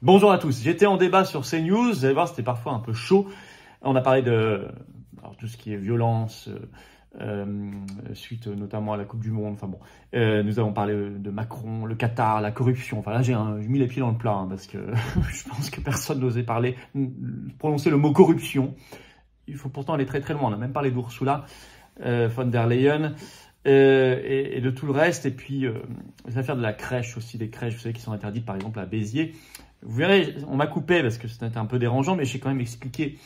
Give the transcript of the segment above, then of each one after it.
Bonjour à tous, j'étais en débat sur CNews, vous allez voir c'était parfois un peu chaud. On a parlé de tout ce qui est violence, suite notamment à la Coupe du Monde, enfin bon. Nous avons parlé de Macron, le Qatar, la corruption, enfin là j'ai mis les pieds dans le plat parce que je pense que personne n'osait prononcer le mot corruption. Il faut pourtant aller très très loin, on a même parlé d'Ursula von der Leyen. Et de tout le reste, et puis les affaires de la crèche aussi, des crèches, vous savez, qui sont interdites par exemple à Béziers. Vous verrez, on m'a coupé parce que c'était un peu dérangeant, mais j'ai quand même expliqué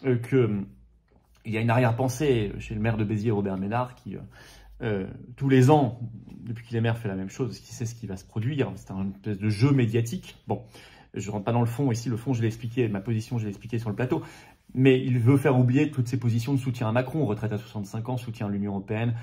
qu'il y a une arrière-pensée chez le maire de Béziers, Robert Ménard, qui tous les ans, depuis qu'il est maire, fait la même chose, qui sait ce qui va se produire. C'est un espèce de jeu médiatique. Bon, je ne rentre pas dans le fond ici, le fond je l'ai expliqué, ma position je l'ai expliqué sur le plateau. Mais il veut faire oublier toutes ses positions de soutien à Macron, retraite à 65 ans, soutien à l'Union européenne,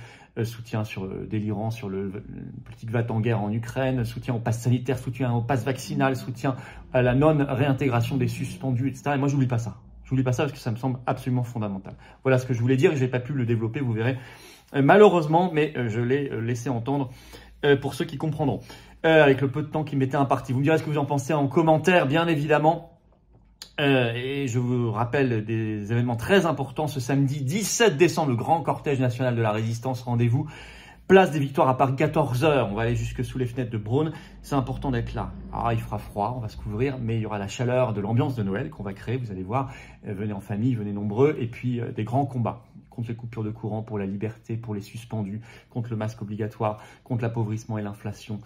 soutien délirant sur le politique va-t-en-guerre en Ukraine, soutien au pass sanitaire, soutien au pass vaccinal, soutien à la non-réintégration des suspendus, etc. Et moi, j'oublie pas ça. J'oublie pas ça parce que ça me semble absolument fondamental. Voilà ce que je voulais dire. Je n'ai pas pu le développer, vous verrez, malheureusement, mais je l'ai laissé entendre pour ceux qui comprendront. Avec le peu de temps qui m'était imparti. Vous me direz ce que vous en pensez en commentaire, bien évidemment. Et je vous rappelle des événements très importants ce samedi 17 décembre, le grand cortège national de la résistance. Rendez-vous, place des Victoires à Paris, 14 h. On va aller jusque sous les fenêtres de Braun. C'est important d'être là. Alors, il fera froid, on va se couvrir, mais il y aura la chaleur de l'ambiance de Noël qu'on va créer. Vous allez voir, venez en famille, venez nombreux. Et puis des grands combats contre les coupures de courant, pour la liberté, pour les suspendus, contre le masque obligatoire, contre l'appauvrissement et l'inflation.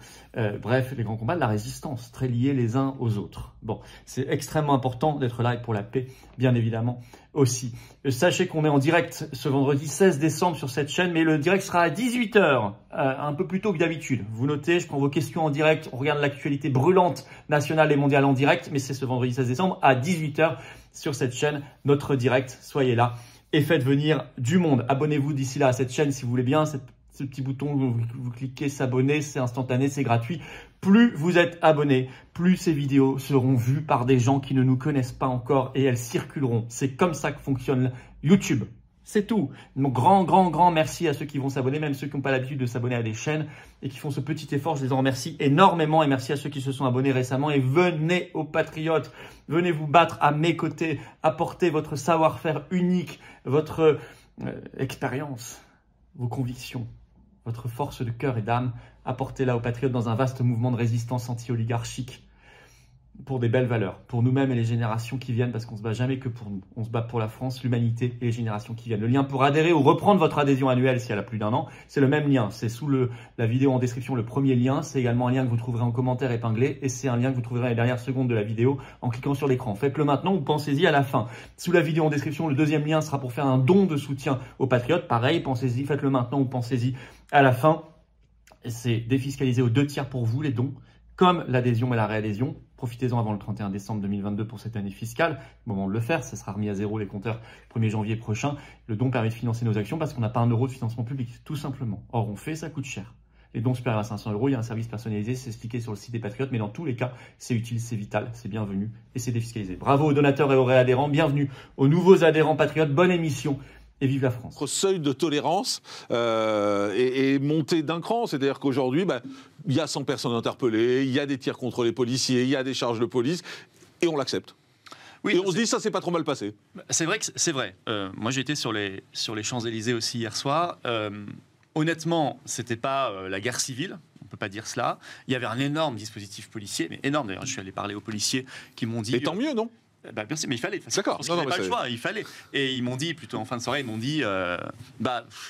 Bref, les grands combats de la résistance, très liés les uns aux autres. Bon, c'est extrêmement important d'être là et pour la paix, bien évidemment, aussi. Sachez qu'on est en direct ce vendredi 16 décembre sur cette chaîne, mais le direct sera à 18 h, un peu plus tôt que d'habitude. Vous notez, je prends vos questions en direct, on regarde l'actualité brûlante nationale et mondiale en direct, mais c'est ce vendredi 16 décembre à 18 h sur cette chaîne, notre direct. Soyez là et faites venir du monde. Abonnez-vous d'ici là à cette chaîne si vous voulez bien. Ce petit bouton, vous cliquez s'abonner, c'est instantané, c'est gratuit. Plus vous êtes abonné, plus ces vidéos seront vues par des gens qui ne nous connaissent pas encore et elles circuleront. C'est comme ça que fonctionne YouTube. C'est tout. Donc grand merci à ceux qui vont s'abonner, même ceux qui n'ont pas l'habitude de s'abonner à des chaînes et qui font ce petit effort. Je les en remercie énormément et merci à ceux qui se sont abonnés récemment. Et venez aux Patriotes, venez vous battre à mes côtés, apporter votre savoir-faire unique, votre expérience, vos convictions, votre force de cœur et d'âme. Apportez-la aux Patriotes dans un vaste mouvement de résistance anti-oligarchique pour des belles valeurs, pour nous-mêmes et les générations qui viennent, parce qu'on ne se bat jamais que pour nous. On se bat pour la France, l'humanité et les générations qui viennent. Le lien pour adhérer ou reprendre votre adhésion annuelle si elle a plus d'1 an, c'est le même lien. C'est sous la vidéo en description, le premier lien. C'est également un lien que vous trouverez en commentaire épinglé et c'est un lien que vous trouverez dans les dernières secondes de la vidéo en cliquant sur l'écran. Faites-le maintenant ou pensez-y à la fin. Sous la vidéo en description, le deuxième lien sera pour faire un don de soutien aux Patriotes. Pareil, pensez-y, faites-le maintenant ou pensez-y à la fin. C'est défiscalisé aux 2 tiers pour vous, les dons, comme l'adhésion et la réadhésion. Profitez-en avant le 31 décembre 2022 pour cette année fiscale. Au moment de le faire, ça sera remis à zéro les compteurs le 1er janvier prochain. Le don permet de financer nos actions parce qu'on n'a pas 1 euro de financement public, tout simplement. Or, on fait, ça coûte cher. Les dons supérieurs à 500 €, il y a un service personnalisé, c'est expliqué sur le site des Patriotes, mais dans tous les cas, c'est utile, c'est vital, c'est bienvenu et c'est défiscalisé. Bravo aux donateurs et aux réadhérents, bienvenue aux nouveaux adhérents Patriotes, bonne émission. Et vive la France. Notre seuil de tolérance est monté d'un cran. C'est-à-dire qu'aujourd'hui, il y a 100 personnes interpellées, il y a des tirs contre les policiers, il y a des charges de police, et on l'accepte. Oui, et on se dit, ça s'est pas trop mal passé. C'est vrai que c'est vrai. Moi, j'ai été sur les Champs-Élysées aussi hier soir. Honnêtement, c'était pas la guerre civile. On peut pas dire cela. Il y avait un énorme dispositif policier, mais énorme d'ailleurs. Je suis allé parler aux policiers qui m'ont dit. Et tant mieux, non? Merci, mais il fallait. D'accord. Parce qu'il n'y avait pas le choix, il fallait. Et ils m'ont dit, plutôt en fin de soirée, ils m'ont dit,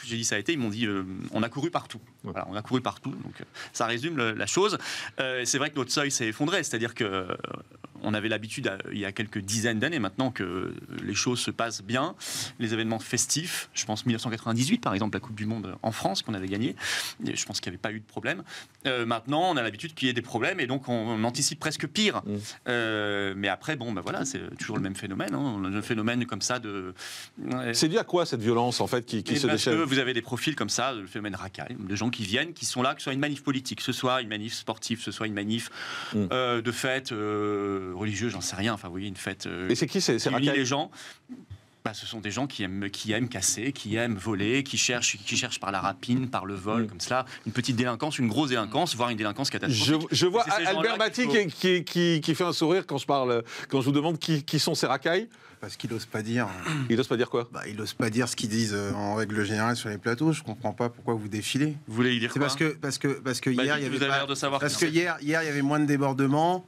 j'ai dit ça a été, ils m'ont dit, on a couru partout. Ouais. Voilà, on a couru partout. Donc ça résume la chose. C'est vrai que notre seuil s'est effondré, c'est-à-dire que on avait l'habitude, il y a quelques dizaines d'années maintenant, que les choses se passent bien. Les événements festifs, je pense 1998 par exemple, la Coupe du Monde en France qu'on avait gagnée, je pense qu'il n'y avait pas eu de problème. Maintenant, on a l'habitude qu'il y ait des problèmes et donc on anticipe presque pire. Mais après, voilà, c'est toujours le même phénomène. Un phénomène comme ça de... C'est dû à quoi cette violence en fait qui se déchaîne? Parce que vous avez des profils comme ça, le phénomène racaille, de gens qui viennent, qui sont là, que ce soit une manif politique, que ce soit une manif sportive, que ce soit une manif de fête religieuse, j'en sais rien. Enfin, vous voyez, une fête et c'est qui, c'est qui unit les gens. Ce sont des gens qui aiment casser, qui aiment voler, qui cherchent par la rapine, par le vol, comme cela, une petite délinquance, une grosse délinquance, voire une délinquance catastrophique. Je vois Albert Maty qui fait un sourire quand je vous demande qui sont ces racailles. Parce qu'il n'ose pas dire. Il n'ose pas dire quoi? Il n'ose pas dire ce qu'ils disent en règle générale sur les plateaux. Je ne comprends pas pourquoi vous défilez. Vous voulez y dire quoi? Parce que hier, il y avait hier, il y avait moins de débordements.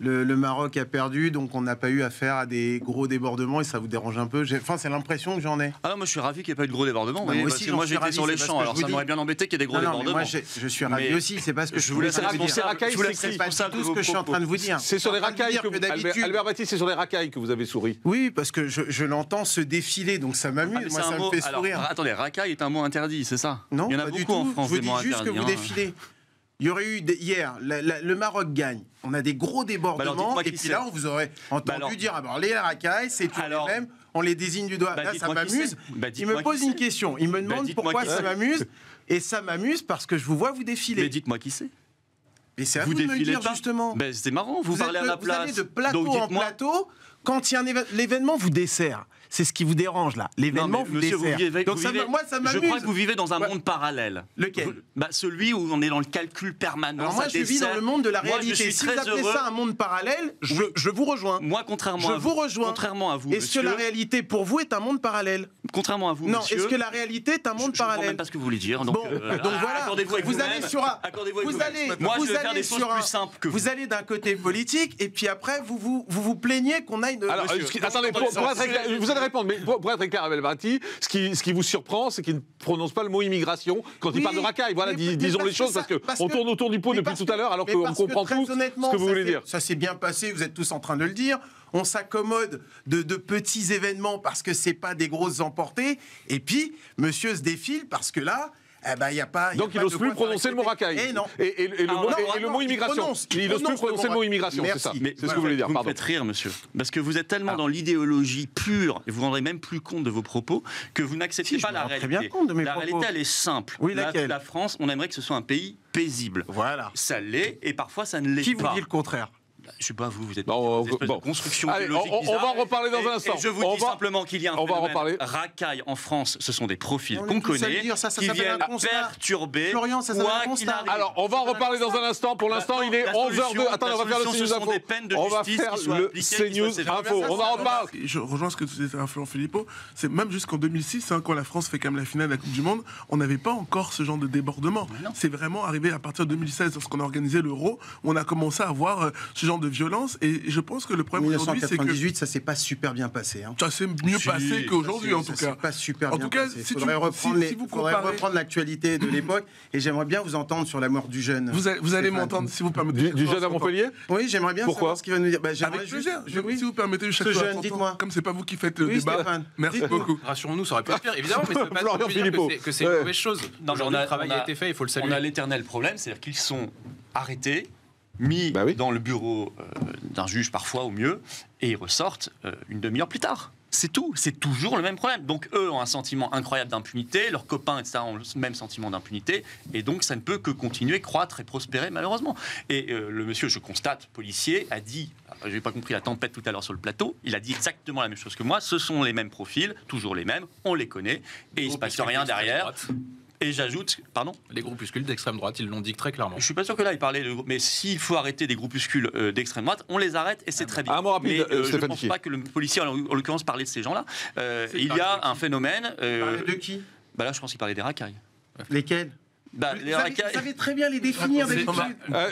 Le Maroc a perdu, donc on n'a pas eu affaire à des gros débordements et ça vous dérange un peu. C'est l'impression que j'en ai. Ah non, moi je suis ravi qu'il n'y ait pas eu de gros débordements. Moi aussi, moi j'étais sur les champs, alors ça m'aurait bien embêté qu'il y ait des gros débordements. Moi je suis ravi aussi, c'est pas ce que je voulais dire. C'est racailles, c'est pas tout ce que je suis en train de vous dire. C'est sur les racailles que Albert Maty, c'est sur les racailles que vous avez souri. Oui, parce que je l'entends se défiler, donc ça m'amuse. Moi ça me fait sourire. Attendez, racaille est un mot interdit, c'est ça? Non, il y en a beaucoup en France des mots interdits. Je vous dis juste que vous défilez. Il y aurait eu hier, le Maroc gagne. On a des gros débordements. Et puis là, on vous aurait entendu dire les racailles, c'est tout les mêmes. On les désigne du doigt. Là, ça m'amuse. Il me pose une question. Il me demande pourquoi ça m'amuse. Et ça m'amuse parce que je vous vois vous défiler. Mais dites-moi qui c'est. Et c'est à vous de me le dire, justement. C'est marrant, vous parlez à la place. Vous allez de plateau en plateau. Quand il y a l'événement vous dessert. C'est ce qui vous dérange là. L'événement vous dessert. Donc moi ça m'amuse. Je crois que vous vivez dans un monde parallèle. Lequel? Celui où on est dans le calcul permanent. Alors moi je vis dans le monde de la réalité. Si vous appelez ça un monde parallèle, je vous rejoins. Moi contrairement à vous. Est-ce que la réalité pour vous est un monde parallèle? Contrairement à vous, monsieur. Non, est-ce que la réalité est un monde parallèle? Je ne comprends même pas ce que vous voulez dire. Donc voilà. Vous allez sur un. Moi je vais faire des choses plus simples que vous. Vous allez d'un côté politique et puis après vous plaignez qu'on a une. Alors attendez, vous allez répondre, mais pour être clair, Albert Maty, ce qui vous surprend, c'est qu'il ne prononce pas le mot immigration quand il parle de racaille. Voilà, disons les choses, parce qu'on tourne autour du pot depuis tout à l'heure, alors qu'on comprend tous ce que vous voulez dire. Ça s'est bien passé, vous êtes tous en train de le dire. On s'accommode de petits événements parce que c'est pas des grosses emportées. Et puis, monsieur se défile parce que là. Y a pas, donc il n'ose plus prononcer le mot racaille. Et le mot immigration. Il n'ose plus prononcer le mot immigration, c'est ça. C'est ce que vous voulez dire, pardon. Vous me faites rire, monsieur. Parce que vous êtes tellement dans l'idéologie pure, et vous ne vous rendrez même plus compte de vos propos, que vous n'acceptez pas la réalité. Bien compte de mes propos. Réalité, elle est simple. Oui, la France, on aimerait que ce soit un pays paisible. Voilà. Ça l'est, et parfois ça ne l'est pas. Qui vous dit le contraire? Je sais pas, vous êtes une espèce de construction biologique on va en reparler dans un instant. Et je vous dis simplement qu'il y a un phénomène racaille en France. Ce sont des profils qu'on connaît qui viennent perturber. Florian, ça s'appelle un constat. Alors, on va en reparler dans un instant. Pour l'instant, il est 11h02. Attendez, on va faire le CNews Info. On va faire le CNews Info. On en reparle. Je rejoins ce que disait Florent Philippot. C'est même jusqu'en 2006, quand la France fait quand même la finale de la Coupe du Monde, on n'avait pas encore ce genre de débordement. C'est vraiment arrivé à partir de 2016, lorsqu'on a organisé l'Euro, où on a commencé à voir ce genre de violence, et je pense que le problème aujourd'hui, c'est que 1998, ça s'est pas super bien passé. Ça s'est mieux passé qu'aujourd'hui, en tout cas. Pas super bien passé. Il faudrait reprendre l'actualité de l'époque, et j'aimerais bien vous entendre sur la mort du jeune. Vous allez m'entendre, si vous permettez. Du jeune à Montpellier? Oui, j'aimerais bien savoir ce qu'il va nous dire. Avec plaisir. Si vous permettez, chaque fois, dites-moi. Comme c'est pas vous qui faites le débat. Merci beaucoup. Rassurons-nous, ça aurait pu être pire, évidemment, mais ça ne veut pas dire que c'est une mauvaise chose. Le travail a été fait, il faut le saluer. On a l'éternel problème, c'est-à-dire qu'ils sont arrêtés, mis dans le bureau d'un juge parfois au mieux, et ils ressortent une demi-heure plus tard. C'est tout, c'est toujours le même problème. Donc eux ont un sentiment incroyable d'impunité, leurs copains, etc. ont le même sentiment d'impunité, et donc ça ne peut que continuer, croître et prospérer malheureusement. Et le monsieur, je constate, policier, a dit, je n'ai pas compris la tempête tout à l'heure sur le plateau, il a dit exactement la même chose que moi, ce sont les mêmes profils, toujours les mêmes, on les connaît, et il ne se passe rien derrière. Et j'ajoute, pardon ? Les groupuscules d'extrême droite, ils l'ont dit très clairement. Je suis pas sûr que là, il parlait de... Mais s'il faut arrêter des groupuscules d'extrême droite, on les arrête et c'est très bien. Un mot rapide, mais je ne pense pas que le policier, en l'occurrence, parlait de ces gens-là. Il y a un phénomène... de qui ? Là, je pense qu'il parlait des racailles. Lesquels ? Vous savez très bien les définir. Mais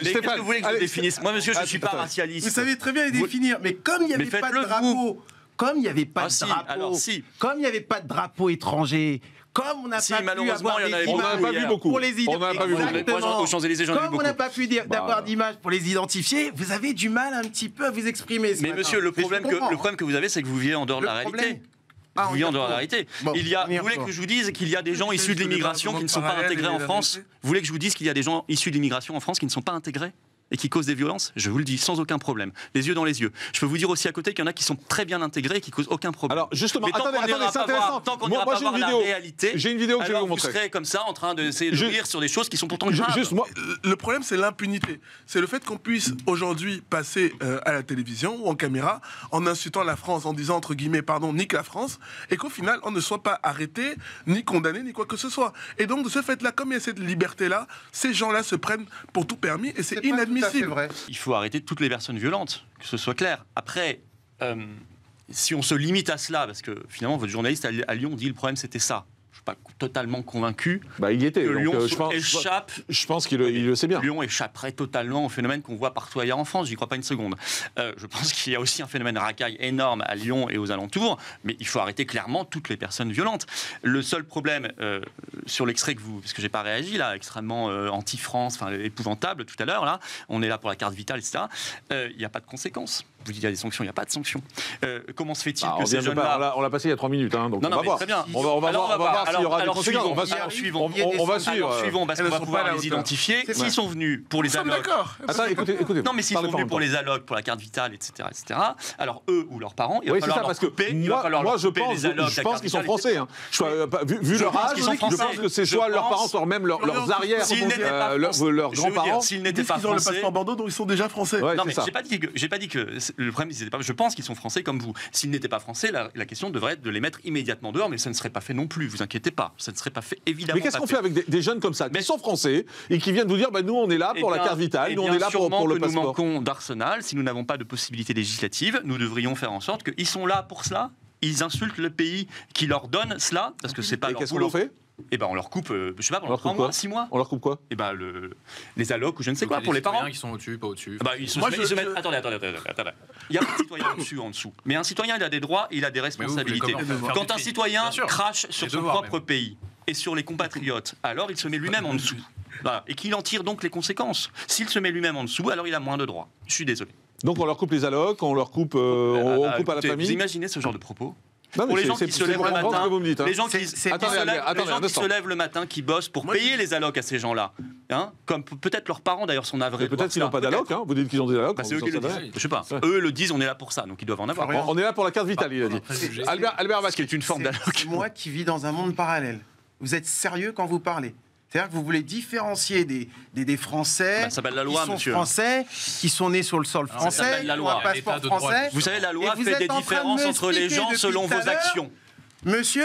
qu'est-ce que vous voulez que je définisse ? Moi, monsieur, je ne suis pas racialiste. Vous savez très bien les définir, mais comme il n'y avait pas de drapeau... Comme il n'y avait pas de drapeau... Comme il n'y avait pas de drapeau étranger... Comme on n'a pas pu avoir des images pour les identifier, comme on n'a pas pu d'avoir d'images pour les identifier, vous avez du mal un petit peu à vous exprimer. Mais monsieur, le problème que vous avez, c'est que vous vivez en dehors de la réalité. Vous vivez en dehors de la réalité. Vous voulez que je vous dise qu'il y a des gens issus de l'immigration qui ne sont pas intégrés en France ? Vous voulez que je vous dise qu'il y a des gens issus de l'immigration en France qui ne sont pas intégrés ? et qui causent des violences, je vous le dis, sans aucun problème. Les yeux dans les yeux. Je peux vous dire aussi à côté qu'il y en a qui sont très bien intégrés et qui causent aucun problème. Alors justement, mais attendez, c'est intéressant. Tant qu'on n'ira pas voir la réalité, j'ai une vidéo que je vais vous montrer. Vous serez comme ça en train d'essayer de rire sur des choses qui sont pourtant graves. Le problème, c'est l'impunité. C'est le fait qu'on puisse aujourd'hui passer à la télévision ou en caméra en insultant la France, en disant entre guillemets, pardon, nique la France, et qu'au final, on ne soit pas arrêté, ni condamné, ni quoi que ce soit. Et donc, de ce fait-là, comme il y a cette liberté-là, ces gens-là se prennent pour tout permis, et c'est inadmissible. Il faut arrêter toutes les personnes violentes, que ce soit clair. Après, si on se limite à cela, parce que finalement votre journaliste à Lyon dit le problème c'était ça. Je ne suis pas totalement convaincu. Il y était. Que Lyon échappe. Je pense qu'il le sait bien. Lyon échapperait totalement au phénomène qu'on voit partout ailleurs en France. J'y crois pas une seconde. Je pense qu'il y a aussi un phénomène racaille énorme à Lyon et aux alentours, mais il faut arrêter clairement toutes les personnes violentes. Le seul problème sur l'extrait parce que j'ai pas réagi là, extrêmement anti-France, enfin épouvantable tout à l'heure là. On est là pour la carte vitale, etc. Il n'y a pas de conséquences. Vous dites qu'il y a des sanctions, il n'y a pas de sanctions. Comment se fait-il que ces jeunes-là... On l'a passé il y a 3 minutes, hein, donc on va voir. Très bien. On va voir s'il y aura des conséquences. On va suivre, parce qu'on va pouvoir les identifier. S'ils sont venus pour les allocs... Attends, écoutez. Non, mais s'ils sont venus pour les allocs, pour la carte vitale, etc., alors eux ou leurs parents, il va falloir leur couper. Moi, je pense qu'ils sont français. Vu leur âge, je pense que c'est soit leurs parents, soit même leurs arrières, leurs grands-parents. S'ils n'étaient pas français... Ils ont le passeport Bordeaux, donc ils sont déjà français. Non, mais j'ai pas dit que... Le problème, je pense qu'ils sont français comme vous. S'ils n'étaient pas français, la question devrait être de les mettre immédiatement dehors, mais ça ne serait pas fait non plus, vous inquiétez pas. Ça ne serait pas fait, évidemment. Mais qu'est-ce qu'on fait avec des jeunes comme ça, qui sont français, et qui viennent vous dire, nous on est là pour la carte vitale, nous on est là pour le passeport. Nous manquons d'arsenal, si nous n'avons pas de possibilité législative, nous devrions faire en sorte qu'ils sont là pour cela, ils insultent le pays qui leur donne cela, parce que c'est pas leur boulot. Qu'est-ce qu'on en fait ? On leur coupe, je sais pas, pendant 3 mois, 6 mois. On leur coupe quoi ? Les allocs ou je ne sais quoi, pour les parents. Qui sont au-dessus, pas au-dessus. Ils se mettent... Attendez. Il y a un citoyen au-dessus, en dessous. Mais un citoyen, il a des droits, il a des responsabilités. Quand un citoyen crache sur son propre pays et sur les compatriotes, alors il se met lui-même en dessous. Voilà. Et qu'il en tire donc les conséquences. S'il se met lui-même en dessous, alors il a moins de droits. Je suis désolé. Donc on leur coupe les allocs, on leur coupe, on coupe à la famille. Vous imaginez ce genre de propos ? Non, pour les gens qui se lèvent le matin, les gens qui se lèvent le matin, qui bossent pour payer les allocs à ces gens-là, comme peut-être leurs parents d'ailleurs sont navrés. Peut-être qu'ils n'ont pas d'allocs, vous dites qu'ils ont des allocs. C'est eux qui le disent. Je sais pas. Eux le disent, on est là pour ça, donc ils doivent en avoir. On est là pour la carte vitale, il a dit. Albert Vasquez, qui est une forme d'alloc. C'est moi qui vis dans un monde parallèle. Vous êtes sérieux quand vous parlez ? C'est-à-dire que vous voulez différencier des Français ça s'appelle la loi, qui sont monsieur. Français, qui sont nés sur le sol français, qui ont un passeport français. Vous savez, la loi fait des différences entre les gens selon vos actions. Monsieur,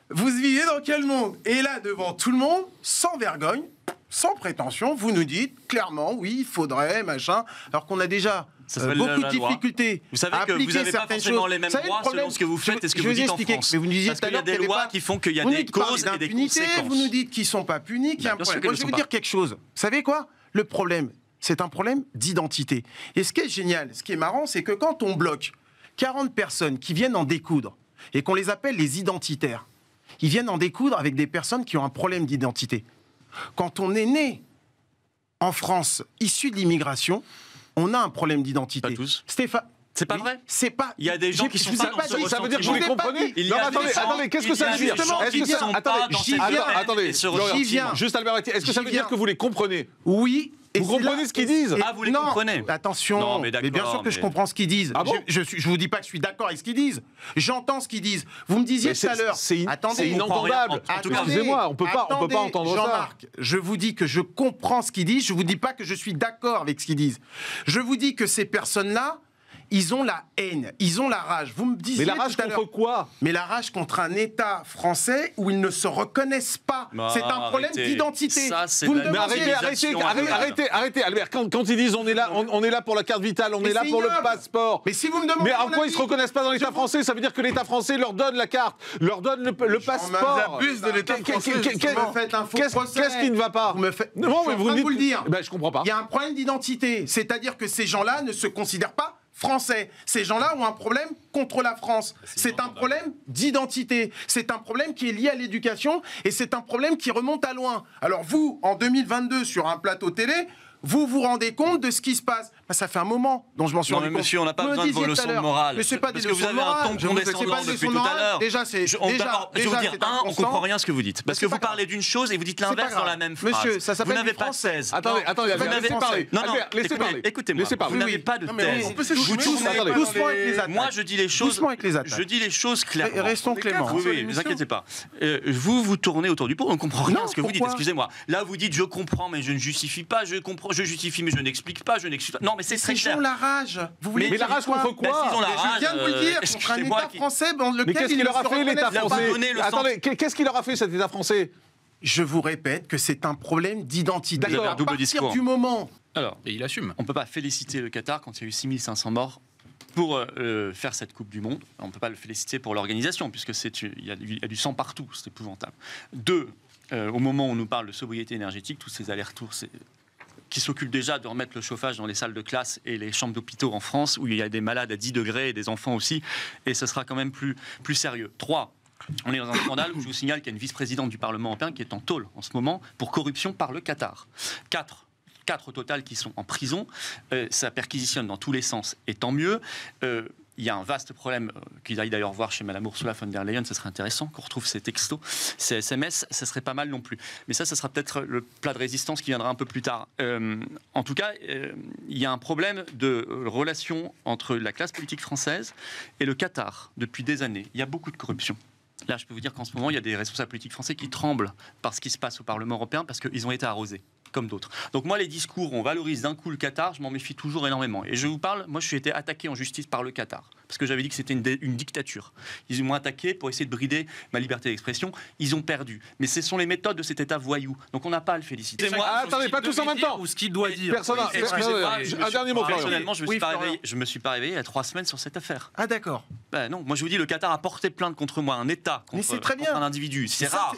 vous vivez dans quel monde ? Et là, devant tout le monde, sans vergogne, sans prétention, vous nous dites clairement, oui, il faudrait, machin, alors qu'on a déjà beaucoup de difficultés. Vous savez que vous n'avez pas forcément les mêmes droits selon ce que vous faites et ce que vous dites en France. Mais vous nous disiez parce qu'il y a des lois qui font qu'il y a des causes et des conséquences. Vous nous dites qu'ils ne sont pas punis, qu'il y a un problème. Moi, je vais vous dire quelque chose. Vous savez quoi ? Le problème, c'est un problème d'identité. Et ce qui est génial, ce qui est marrant, c'est que quand on bloque 40 personnes qui viennent en découdre, et qu'on les appelle les identitaires, ils viennent en découdre avec des personnes qui ont un problème d'identité. Quand on est né en France, issu de l'immigration, on a un problème d'identité. Pas tous. Stéphane... C'est pas vrai. C'est pas. Il y a des gens qui sont pas dans ce Ça veut dire que vous les comprenez ? Non, attendez, qu'est-ce que ça veut dire ? Attendez, j'y viens. Juste Albert Vasquez, est-ce que ça veut dire que vous les comprenez ? Oui. Vous comprenez ce qu'ils disent ? Vous les comprenez ? Attention, non, mais bien sûr que je comprends ce qu'ils disent. Ah bon ? Je vous dis pas que je suis d'accord avec ce qu'ils disent. J'entends ce qu'ils disent. Vous me disiez tout à l'heure. C'est inentendable. Excusez-moi, on peut pas entendre ça. Jean-Marc, je vous dis que je comprends ce qu'ils disent. Je vous dis pas que je suis d'accord avec ce qu'ils disent. Je vous dis que ces personnes-là, ils ont la haine, ils ont la rage. Vous me disiez. Mais la rage contre quoi ? Mais la rage contre un État français où ils ne se reconnaissent pas. C'est un problème d'identité. Mais arrêtez, Albert. Quand ils disent on est là pour la carte vitale, on est là pour le passeport. Mais si vous me demandez. Mais en quoi ils se reconnaissent pas dans l'État français ? Ça veut dire que l'État français leur donne la carte, leur donne le passeport. Ils abusent de l'État français. Qu'est-ce qui ne va pas ? Non, mais vous le dire. Je comprends pas. Il y a un problème d'identité, c'est-à-dire que ces gens-là ne se considèrent pas français. Ces gens-là ont un problème contre la France. C'est un problème d'identité. C'est un problème qui est lié à l'éducation et c'est un problème qui remonte à loin. Alors vous, en 2022, sur un plateau télé, vous vous rendez compte de ce qui se passe? Ça fait un moment dont je m'en suis rendu compte. Monsieur, on n'a pas besoin de vos leçons de morale. Mais c'est pas des leçons de morale. Parce que vous avez un ton condescendant depuis tout à l'heure. Déjà, c'est... Je vais vous dire, on comprend rien à ce que vous dites. Parce que vous parlez d'une chose et vous dites l'inverse dans la même phrase. Monsieur, ça s'appelle du français. Attendez, laissez parler. Non, laissez parler. Écoutez-moi, vous n'avez pas de thèse. Doucement avec les attaques. Moi, je dis les choses... Je dis les choses clairement. Restons cléments. Oui, ne vous inquiétez pas. Vous tournez autour du pot, on ne comprend rien à ce que vous dites. Excusez-moi. Là, vous dites, je comprends, mais je ne justifie pas. Je justifie, mais je n'explique pas. Non, mais c'est très clair. La rage. Vous voulez mais la rage contre quoi? Je viens de vous le dire, contre un État français dans lequel... Mais qu'est-ce qu'il leur a fait, l'État français? Attendez, qu'est-ce qu'il leur a fait, cet État français? Je vous répète que c'est un problème d'identité. Vous avez un double discours. Du moment... Alors, et il assume. On ne peut pas féliciter le Qatar quand il y a eu 6500 morts pour faire cette Coupe du Monde. On ne peut pas le féliciter pour l'organisation, puisque il y a du sang partout, c'est épouvantable. Deux, au moment où on nous parle de sobriété énergétique, tous ces allers-retours, qui s'occupent déjà de remettre le chauffage dans les salles de classe et les chambres d'hôpitaux en France, où il y a des malades à 10 degrés et des enfants aussi, et ce sera quand même plus sérieux. 3. On est dans un scandale où je vous signale qu'il y a une vice-présidente du Parlement européen qui est en tôle en ce moment pour corruption par le Qatar. 4 au total qui sont en prison. Ça perquisitionne dans tous les sens, et tant mieux. Il y a un vaste problème qu'ils aillent d'ailleurs voir chez Mme Ursula von der Leyen, ce serait intéressant qu'on retrouve ces textos, ces SMS, ça serait pas mal non plus. Mais ça sera peut-être le plat de résistance qui viendra un peu plus tard. En tout cas, il y a un problème de relation entre la classe politique française et le Qatar depuis des années. Il y a beaucoup de corruption. Là, je peux vous dire qu'en ce moment, il y a des responsables politiques français qui tremblent par ce qui se passe au Parlement européen parce qu'ils ont été arrosés, comme d'autres. Donc moi, les discours, on valorise d'un coup le Qatar, je m'en méfie toujours énormément. Et je vous parle, moi, je suis été attaqué en justice par le Qatar, parce que j'avais dit que c'était une dictature. Ils m'ont attaqué pour essayer de brider ma liberté d'expression. Ils ont perdu. Mais ce sont les méthode de cet État voyou. Donc on n'a pas à le féliciter. Attendez, pas tous en même temps. Ou ce qu'il doit dire. Personne. Un dernier mot, personnellement, je me suis pas réveillé il y a 3 semaines sur cette affaire. Ah d'accord. Ben non, moi je vous dis, le Qatar a porté plainte contre moi, un État contre un individu. C'est rare.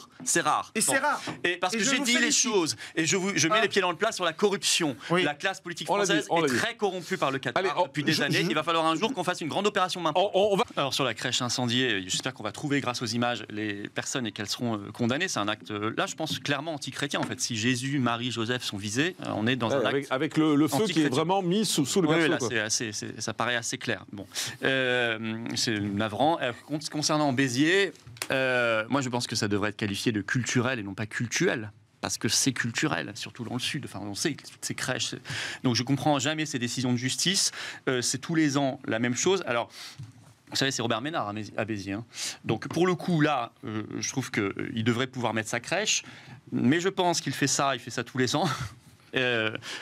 Et c'est rare. Et parce que j'ai dit les choses. Et je mets les pieds dans le plat sur la corruption. Oui. La classe politique française est très corrompue par le Qatar depuis des années. Il va falloir un jour qu'on fasse une grande opération maintenant. Alors sur la crèche incendiée, j'espère qu'on va trouver grâce aux images les personnes et qu'elles seront condamnées. C'est un acte, là je pense, clairement anti-chrétien en fait. Si Jésus, Marie, Joseph sont visés, on est dans un acte avec le feu qui est vraiment mis sous le berceau. Là, ça paraît assez clair. Bon, c'est navrant. Concernant Béziers, moi je pense que ça devrait être qualifié de culturel et non pas cultuel. Parce que c'est culturel, surtout dans le Sud. Enfin, on sait que ces crèches. Donc, je comprends jamais ces décisions de justice. C'est tous les ans la même chose. Alors, vous savez, c'est Robert Ménard à Béziers. Hein. Donc, pour le coup, là, je trouve qu'il devrait pouvoir mettre sa crèche. Mais je pense qu'il fait ça tous les ans.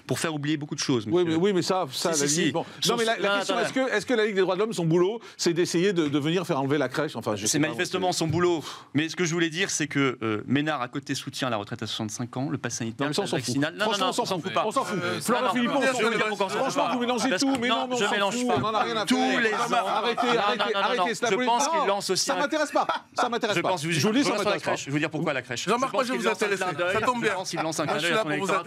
Pour faire oublier beaucoup de choses. Oui, mais ça si. Bon. Non, mais la question, est-ce que la Ligue des droits de l'homme, son boulot, c'est d'essayer de venir faire enlever la crèche? Enfin, c'est manifestement son boulot. Mais ce que je voulais dire, c'est que Ménard, à côté, soutient la retraite à 65 ans, le pass sanitaire, le vaccinal. Non, on s'en fout pas. On s'en fout. Florent Philippon, franchement, vous mélangez tout. Mais non, je mélange pas. On n'en a rien à faire. Tous les ans. Arrêtez. Je pense qu'il lance aussi. Ça m'intéresse pas. Ça m'intéresse pas. Je vous dis, ça m'intéresse pas. Je veux dire pourquoi la crèche. Jean-Marc, moi, je vais vous intéresser. Ça tombe bien. Il lance un clin d'œil à son électorat.